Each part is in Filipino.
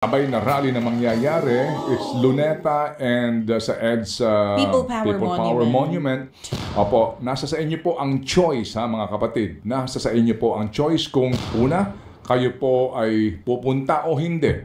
Sabay na rally na mangyayari. It's Luneta and sa EDS People Power Monument. Opo, nasa sa inyo po ang choice, ha, mga kapatid. Nasa sa inyo po ang choice kung una, kayo po ay pupunta o hindi.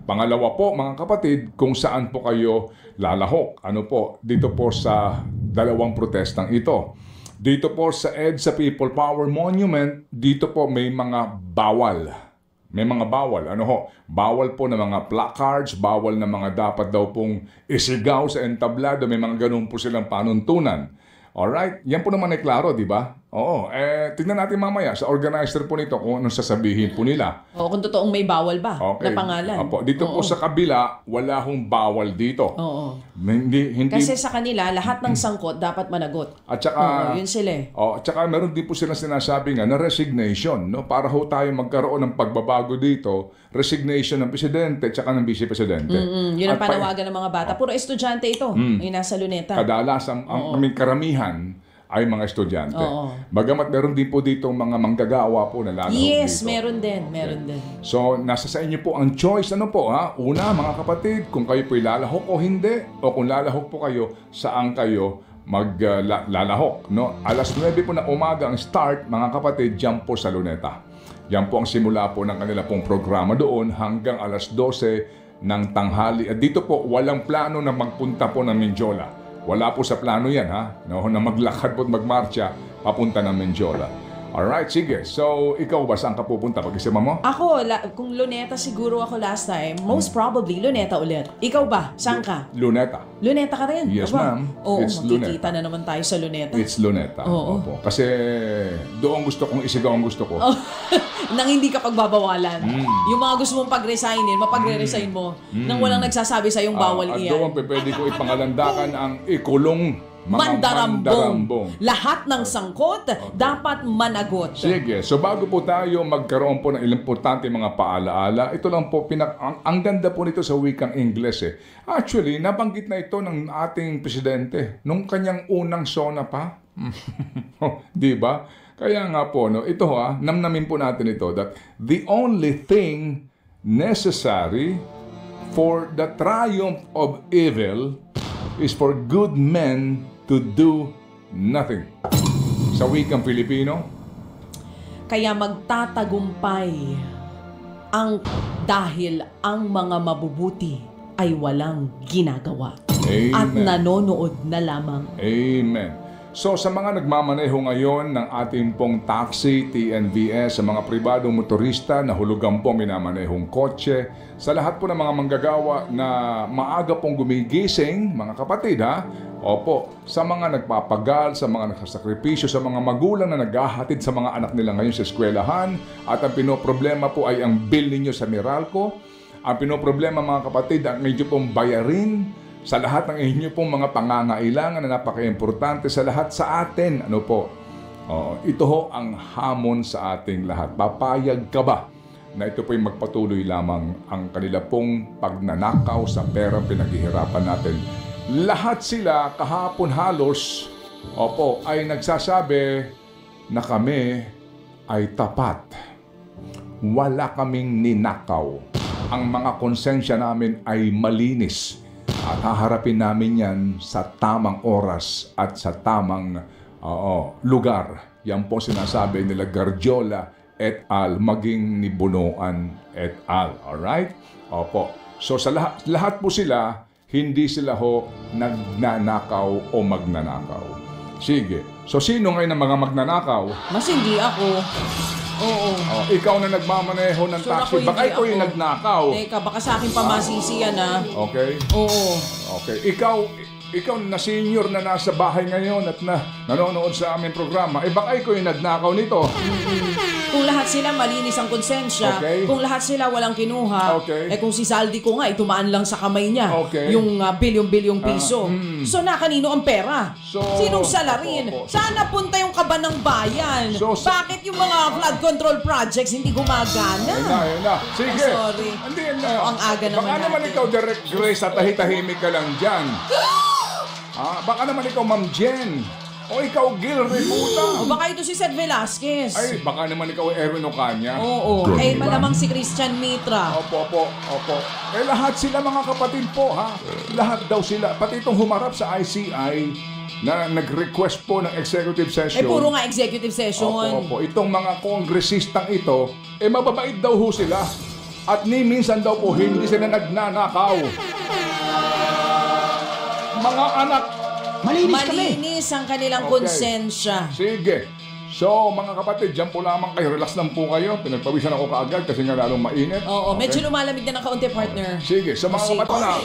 Pangalawa po, mga kapatid, kung saan po kayo lalahok. Ano po, dito po sa dalawang protestang ito. Dito po sa EDS sa People Power Monument, dito po may mga bawal. May mga bawal. Ano ho? Bawal po na mga placards, bawal na mga dapat daw pong isigaw sa entablado. May mga ganun po silang panuntunan. Alright? Yan po naman ay klaro, di ba? Oo. Tignan natin mamaya sa organizer po nito kung anong sasabihin po nila. Oo, kung totoong may bawal ba na pangalan. Opo. Dito po sa kabila, wala hong bawal dito. Oo. Hindi. Kasi sa kanila, lahat ng sangkot dapat managot. At saka, yun sila eh. At saka meron din po silang sinasabi nga na resignation. No? Para ho tayo magkaroon ng pagbabago dito, resignation ng presidente at saka ng vice-presidente. Yun ang panawagan ng mga bata. Puro estudyante ito. Yung nasa Luneta. Kadalasan, ang aming karamihan ay mga estudyante. Bagamat meron din po dito mga manggagawa po na lalahok yes, dito. meron din. Meron din. So, nasa sa inyo po ang choice. Ano po, ha? Una, mga kapatid, kung kayo po lalahok o hindi, o kung lalahok po kayo, saan kayo maglalahok. No? Alas 9 po na umaga ang start, mga kapatid, dyan po sa Luneta. Yan po ang simula po ng kanila pong programa doon hanggang alas 12 ng tanghali. At dito po, walang plano na magpunta po ng Mindiola. Wala po sa plano yan, ha? No, na maglakad po at magmarcha papunta ng Mindiola. Alright, sige. So, ikaw ba saan ka pupunta? Pag-isima mo? Ako, kung Luneta siguro ako last time, most probably Luneta ulit. Ikaw ba? Saan ka? Luneta. Luneta ka rin? Yes, ma'am. Oo, It's makikita Luneta. na naman tayo sa Luneta. It's Luneta. Oo. Opo. Kasi doon gusto kong isigaw ang gusto ko. Nang hindi ka pagbabawalan. Yung mga gusto mong pag-resignin, mapagre-resign mo. Nang walang nagsasabi sa yung bawal At iyan. doon pwede ko ipangalandakan ang ikulong mga mandarambong. Lahat ng sangkot dapat managot. Sige, so bago po tayo magkaroon po ng importante mga paalaala, ito lang po, ang ganda po nito sa wikang Ingles eh. Actually, nabanggit na ito ng ating presidente nung kanyang unang SONA pa. Di ba? Kaya nga po, no, ito namnamin po natin ito that the only thing necessary for the triumph of evil is for good men to do nothing. Sa wikang Filipino, kaya magtatagumpay dahil ang mga mabubuti ay walang ginagawa. Amen. At nanonood na lamang. Amen. So sa mga nagmamaneho ngayon ng ating pong taxi, TNVS, sa mga pribadong motorista na hulugan po minamanehong kotse, sa lahat po ng mga manggagawa na maaga pong gumigising, mga kapatid opo, sa mga nagpapagal, sa mga nagsasakripisyo, sa mga magulang na naghahatid sa mga anak nila ngayon sa eskwelahan, at ang pinoproblema po ay ang bill ninyo sa Meralco, ang pinoproblema mga kapatid, ang medyo pong bayarin, sa lahat ng inyo pong mga pangangailangan na napaka-importante sa lahat sa atin. Ano po? Ito ho ang hamon sa ating lahat. Papayag ka ba na ito po'y magpatuloy lamang ang kanila pong pagnanakaw sa perang pinaghihirapan natin? Lahat sila kahapon halos, ay nagsasabi na kami ay tapat. Wala kaming ninakaw. Ang mga konsensya namin ay malinis. At haharapin namin yan sa tamang oras at sa tamang lugar. Yan po sinasabi nila Garjola et al. Maging ni Bunuan et al. Alright? Opo. So sa lahat po sila, hindi sila nagnanakaw o magnanakaw. Sige. So sino ngayon ang mga magnanakaw? Mas hindi ako. Oo. Ikaw na nagmamaneho ng taxi. Baka ikaw yung nagnakaw. Teka, baka sa akin pamasisi yan Okay? Oo. Okay. Ikaw na senior na nasa bahay ngayon at nanonood sa aming programa, baka ikaw yung nagnakaw nito. Kung lahat sila malinis ang konsensya, kung lahat sila walang kinuha, kung si Saldi ko nga, tumaan lang sa kamay niya, yung bilyong-bilyong piso. So kanino ang pera? Sinong salarin? Saan napunta yung kaba ng bayan? Bakit yung mga flood control projects hindi gumagana? Sige. Sorry. Ang aga naman baka naman ikaw, Direct Grace, at tahimik ka lang dyan. Baka naman ikaw, Ma'am Jen. O ikaw, Gil Rebuta. O baka ito si Seth Velasquez. Ay, baka naman ikaw Erwin Ocaña. Oo. Eh, malamang si Christian Mitra. Opo. Eh, lahat sila mga kapatid po, ha? Lahat daw sila. Pati itong humarap sa ICI na nag-request po ng executive session. Eh, puro nga executive session. Opo. Itong mga kongresistang ito, eh, mababait daw ho sila. At ni minsan daw po, hindi sila nagnanakaw. Mga anak, Malinis ang kanilang konsensya. sige. So, mga kapatid, dyan po lamang kayo. Relax lang po kayo. Pinagpawisan ako kaagad kasi nga lalong mainit. Oo, medyo lumalamig na ng kaunti, partner. Sige, sa mga kapatid na,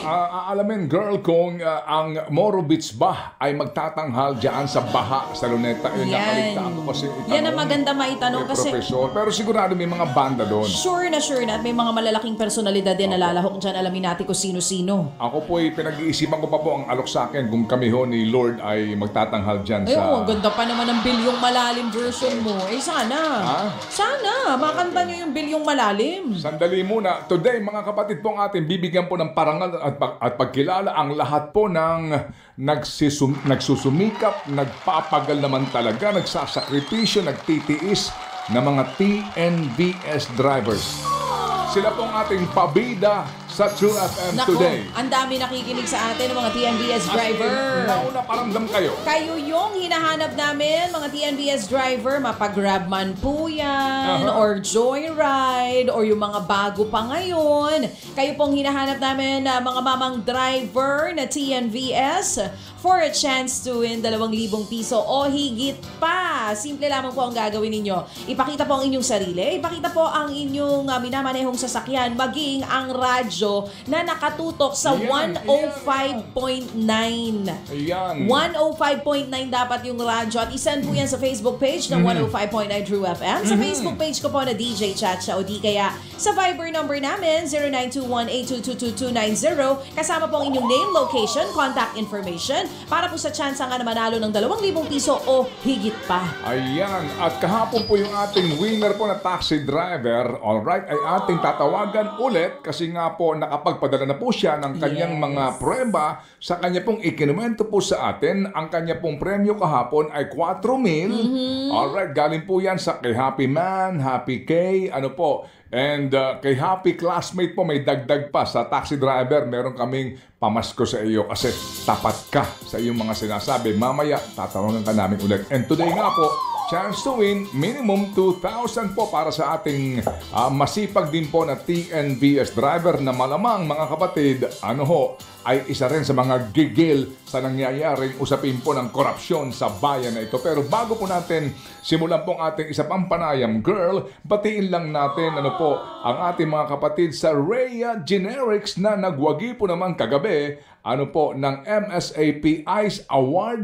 aalamin, girl, kung ang Moro Beach ba ay magtatanghal dyan sa Baha, sa Luneta. Yun, nakaligtaan ko kasi itanong. Yan ang maganda maitanong kasi... Professor. Pero sigurado may mga banda doon. Sure na. At may mga malalaking personalidad din na lalahok dyan. Alamin natin kung sino-sino. Ako po ay pinag-iisipan ko pa po ang alok sa akin kung kami ho ni Lord ay magtatanghal dyan sa... Ayun, ganda pa naman ng bilyong malalim version mo. Eh, sana. Sana. Makanta nyo yung bilyong malalim. Sandali muna. Today, mga kapatid po ang atin, bibigyan po ng parangal at pagkilala ang lahat po ng nagsusumikap, nagpapagal naman talaga, nagsasakripisyo, nagtitiis na mga TNVS drivers. Sila pong ating pabida sa True FM today. Ang dami nakikinig sa atin ng mga TNVS driver. Nauna, paramdam kayo. Kayo yung hinahanap namin, mga TNVS driver. Mapag-grab man po yan, or joyride, or yung mga bago pa ngayon. Kayo pong hinahanap namin na mga mamang driver na TNVS for a chance to win 2,000 piso o higit pa. Simple lamang po ang gagawin ninyo. Ipakita po ang inyong sarili, ipakita po ang inyong minamanehong sasakyan, maging ang radyo na nakatutok sa 105.9. Ayan. 105.9 dapat yung radyo at isend po yan sa Facebook page ng 105.9 True FM. Sa Facebook page ko po na DJ Chacha o di kaya sa Viber number namin 0921-822-2290 kasama po ang inyong name, location, contact information para po sa chance nga na manalo ng 2,000 piso o higit pa. Ayan. At kahapon po yung ating winner po na taxi driver, alright, ay ating tatawagan ulit kasi nga po nakapagpadala na po siya ng kanyang mga prueba sa kanya pong ikinuwento po sa atin. Ang kanya pong premyo kahapon ay 4,000. Alright, galing po yan sa kay Happy Man, Happy K, ano po. And kay Happy Classmate po may dagdag pa sa taxi driver. Meron kaming pamasko sa iyo kasi tapat ka sa iyong mga sinasabi. Mamaya, tatawagan ka namin ulit. And today nga po, chance to win, minimum 2,000 po para sa ating masipag din po na TNVS driver na malamang mga kapatid, ano ho, ay isa rin sa mga gigil sa nangyayaring usapin po ng korupsyon sa bayan na ito. Pero bago po natin simulan pong ating isa pang panayam, girl, batiin lang natin ano po ang ating mga kapatid sa Rhea Generics na nagwagi po naman kagabi ano po ng MSAP ICE Award